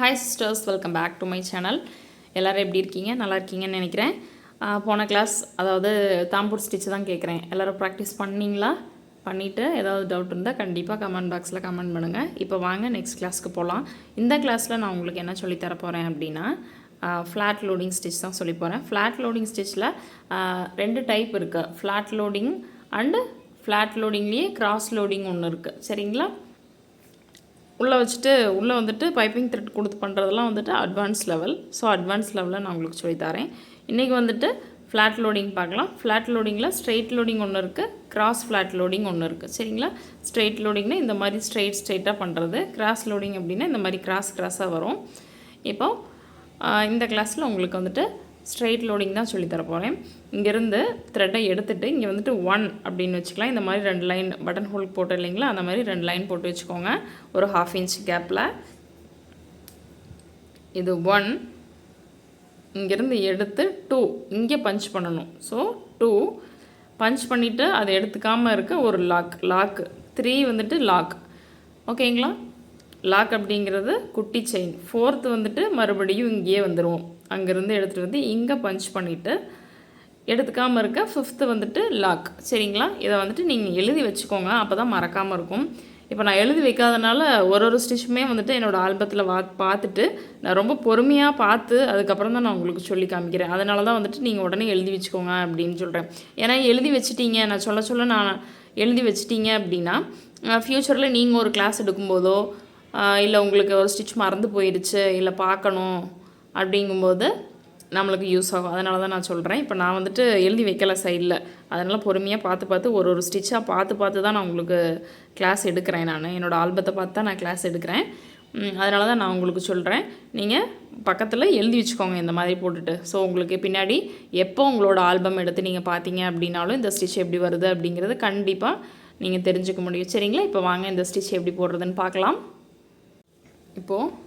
Hi sisters, welcome back to my channel. எல்லாரும் எப்படி இருக்கீங்க? நல்லா இருக்கீங்கன்னு நினைக்கிறேன். போன கிளாஸ் அதாவது தாம்பூர் ஸ்டிச் தான் கேட்குறேன். எல்லாரும் ப்ராக்டிஸ் பண்ணீங்களா? பண்ணிவிட்டு ஏதாவது டவுட் இருந்தால் கண்டிப்பாக கமெண்ட் பாக்ஸில் கமெண்ட் பண்ணுங்கள். இப்போ வாங்க நெக்ஸ்ட் கிளாஸ்க்கு போகலாம். இந்த கிளாஸில் நான் உங்களுக்கு என்ன சொல்லித்தர போகிறேன் அப்படின்னா ஃப்ளாட் லோடிங் ஸ்டிச் தான் சொல்லி போகிறேன். ஃப்ளாட் லோடிங் ஸ்டிச்சில் ரெண்டு டைப் இருக்குது. ஃப்ளாட் லோடிங் அண்டு ஃப்ளாட் லோடிங்லேயே கிராஸ் லோடிங் ஒன்று இருக்குது. சரிங்களா? உள்ளே வச்சுட்டு உள்ளே வந்துட்டு பைப்பிங் த்ரெட் கொடுத்து பண்ணுறதெல்லாம் வந்துட்டு அட்வான்ஸ் லெவல். ஸோ அட்வான்ஸ் லெவலில் நான் உங்களுக்கு சொல்லித்தரேன். இன்றைக்கி வந்துட்டு ஃப்ளாட் லோடிங் பார்க்கலாம். ஃப்ளாட் லோடிங்கில் ஸ்ட்ரெயிட் லோடிங் ஒன்று இருக்குது, கிராஸ் ஃப்ளாட் லோடிங் ஒன்று இருக்குது. சரிங்களா? ஸ்ட்ரெயிட் லோடிங்னா இந்த மாதிரி ஸ்ட்ரெயிட்டாக பண்ணுறது. கிராஸ் லோடிங் அப்படின்னா இந்த மாதிரி கிராஸாக வரும். இப்போ இந்த கிளாஸில் உங்களுக்கு வந்துட்டு ஸ்ட்ரெயிட் லோடிங் தான் சொல்லித்தர போகிறேன். இங்கேருந்து த்ரெட்டை எடுத்துகிட்டு இங்கே வந்துட்டு 1 அப்படின்னு வச்சுக்கலாம். இந்த மாதிரி 2 லைன் பட்டன் ஹோல் போட்டு இல்லைங்களா, அந்த மாதிரி 2 லைன் போட்டு வச்சுக்கோங்க ஒரு 1/2 இன்ச் கேப்பில். இது 1, இங்கேருந்து எடுத்து 2 இங்கே பஞ்ச் பண்ணணும். ஸோ 2 பஞ்ச் பண்ணிவிட்டு அதை எடுத்துக்காமல் இருக்க ஒரு லாக் 3 வந்துட்டு லாக். ஓகேங்களா? லாக் அப்படிங்கிறது குட்டி செயின். 4th வந்துட்டு மறுபடியும் இங்கேயே வந்துடுவோம். அங்கேருந்து எடுத்துகிட்டு வந்து இங்கே பஞ்ச் பண்ணிவிட்டு எடுத்துக்காமல் இருக்க 5th வந்துட்டு லாக். சரிங்களா? இதை வந்துட்டு நீங்கள் எழுதி வச்சுக்கோங்க, அப்போ தான் மறக்காமல் இருக்கும். இப்போ நான் எழுதி வைக்காதனால ஒரு ஸ்டிச்சுமே வந்துட்டு என்னோடய ஆல்பத்தில் பார்த்துட்டு நான் ரொம்ப பொறுமையாக பார்த்து அதுக்கப்புறம் தான் நான் உங்களுக்கு சொல்லி காமிக்கிறேன். அதனால தான் வந்துட்டு நீங்கள் உடனே எழுதி வச்சுக்கோங்க அப்படின்னு சொல்கிறேன். ஏன்னா எழுதி வச்சுட்டீங்க, நான் சொல்ல நான் எழுதி வச்சிட்டீங்க அப்படின்னா ஃப்யூச்சரில் நீங்கள் ஒரு கிளாஸ் எடுக்கும்போதோ இல்லை உங்களுக்கு ஒரு ஸ்டிச் மறந்து போயிடுச்சு இல்லை பார்க்கணும் அப்படிங்கும்போது நம்மளுக்கு யூஸ் ஆகும். அதனால தான் நான் சொல்கிறேன். இப்போ நான் வந்துட்டு எழுதி வைக்கல சைடில், அதனால் பொறுமையாக பார்த்து ஒரு ஸ்டிச்சாக பார்த்து தான் நான் உங்களுக்கு கிளாஸ் எடுக்கிறேன். நான் என்னோடய ஆல்பத்தை பார்த்து தான் நான் கிளாஸ் எடுக்கிறேன். அதனால தான் நான் உங்களுக்கு சொல்கிறேன். நீங்கள் பக்கத்தில் எழுதி வச்சுக்கோங்க இந்த மாதிரி போட்டுட்டு. ஸோ உங்களுக்கு பின்னாடி எப்போ உங்களோட ஆல்பம் எடுத்து நீங்கள் பார்த்தீங்க அப்படின்னாலும் இந்த ஸ்டிச் எப்படி வருது அப்படிங்கிறது கண்டிப்பாக நீங்கள் தெரிஞ்சுக்க முடியும். சரிங்களா? இப்போ வாங்க இந்த ஸ்டிச் எப்படி போடுறதுன்னு பார்க்கலாம். இப்போது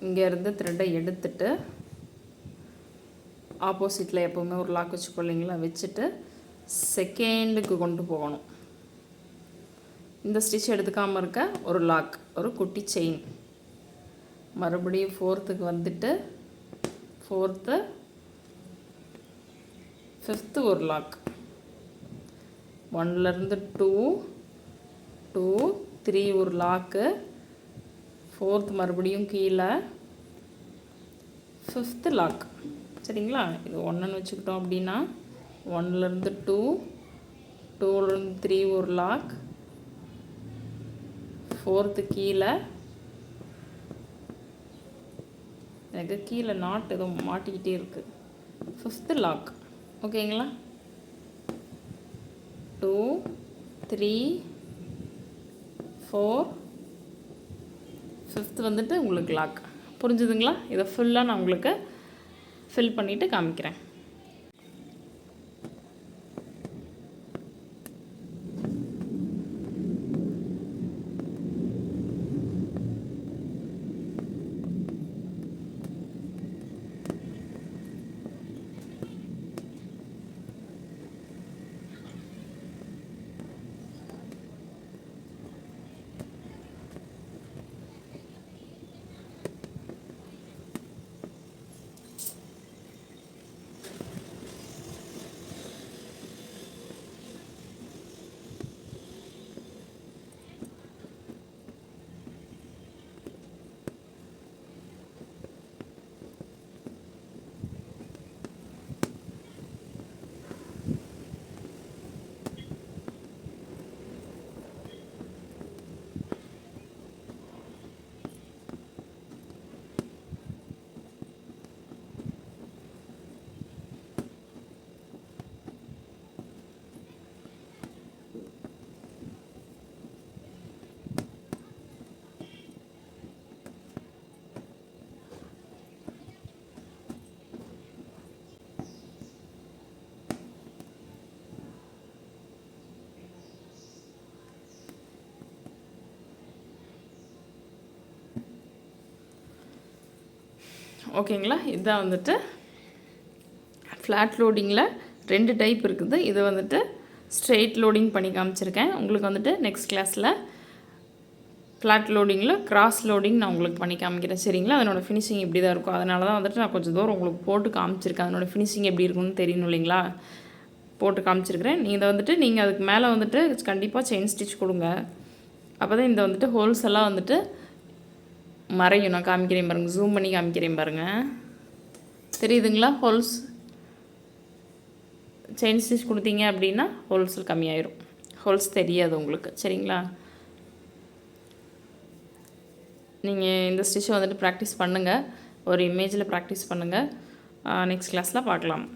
இங்கேருந்து த்ரெட்டை எடுத்துட்டு ஆப்போசிட்டில் எப்போவுமே ஒரு லாக் வச்சுக்கோ இல்லைங்களா, வச்சுட்டு செகண்டுக்கு கொண்டு போகணும். இந்த ஸ்டிச் எடுத்துக்காமல் இருக்க ஒரு லாக், ஒரு குட்டி செயின். மறுபடியும் 4th வந்துட்டு 4th 5th ஒரு லாக். 1லேருந்து 2 3 ஒரு லாக்கு. 4th மறுபடியும் கீழே 5th லாக். சரிங்களா? இது 1ன்னு வச்சுக்கிட்டோம் அப்படின்னா 1லேருந்து 2 2லேருந்து 3 ஒரு லாக். 4th கீழே, எனக்கு கீழே நாட் ஏதோ மாட்டிக்கிட்டே இருக்குது. 5th lock. ஓகேங்களா? 2 3 4 5th வந்துட்டு உங்களுக்கு லாக். புரிஞ்சுதுங்களா? இதை ஃபுல்லாக நான் உங்களுக்கு ஃபில் பண்ணிவிட்டு காமிக்கிறேன். ஓகேங்களா? இதுதான் வந்துட்டு ஃப்ளாட் லோடிங்கில் 2 டைப் இருக்குது. இது வந்துட்டு ஸ்ட்ரெயிட் லோடிங் பண்ணி காமிச்சிருக்கேன். உங்களுக்கு வந்துட்டு நெக்ஸ்ட் கிளாஸில் ஃப்ளாட் லோடிங்கில் கிராஸ் லோடிங் நான் உங்களுக்கு பண்ணி காமிக்கிறேன் சரிங்களா. அதனோட ஃபினிஷிங் இப்படி தான் இருக்கும். அதனால தான் வந்துட்டு நான் கொஞ்சம் தூரம் உங்களுக்கு போட்டு காமிச்சிருக்கேன். அதனோட ஃபினிஷிங் எப்படி இருக்குன்னு தெரியணும் இல்லைங்களா, போட்டு காமிச்சிருக்கிறேன். இதை வந்துட்டு நீங்கள் அதுக்கு மேலே வந்துட்டு கண்டிப்பாக செயின் ஸ்டிச் கொடுங்க. அப்போ தான் இந்த வந்துட்டு ஹோல்ஸ் எல்லாம் வந்துட்டு மறையும். நான் காமிக்கிறேன் பாருங்கள், ஜூம் பண்ணி காமிக்கிறேன் பாருங்கள், தெரியுதுங்களா. ஹோல்ஸ் செயின் ஸ்டிச் கொடுத்தீங்க அப்படின்னா ஹோல்ஸ் கம்மியாயிரும், ஹோல்ஸ் தெரியாது உங்களுக்கு சரிங்களா. நீங்கள் இந்த ஸ்டிச்சை வந்துட்டு ப்ராக்டிஸ் பண்ணுங்கள், ஒரு இமேஜில் ப்ராக்டிஸ் பண்ணுங்கள். நெக்ஸ்ட் கிளாஸில் பார்க்கலாம்.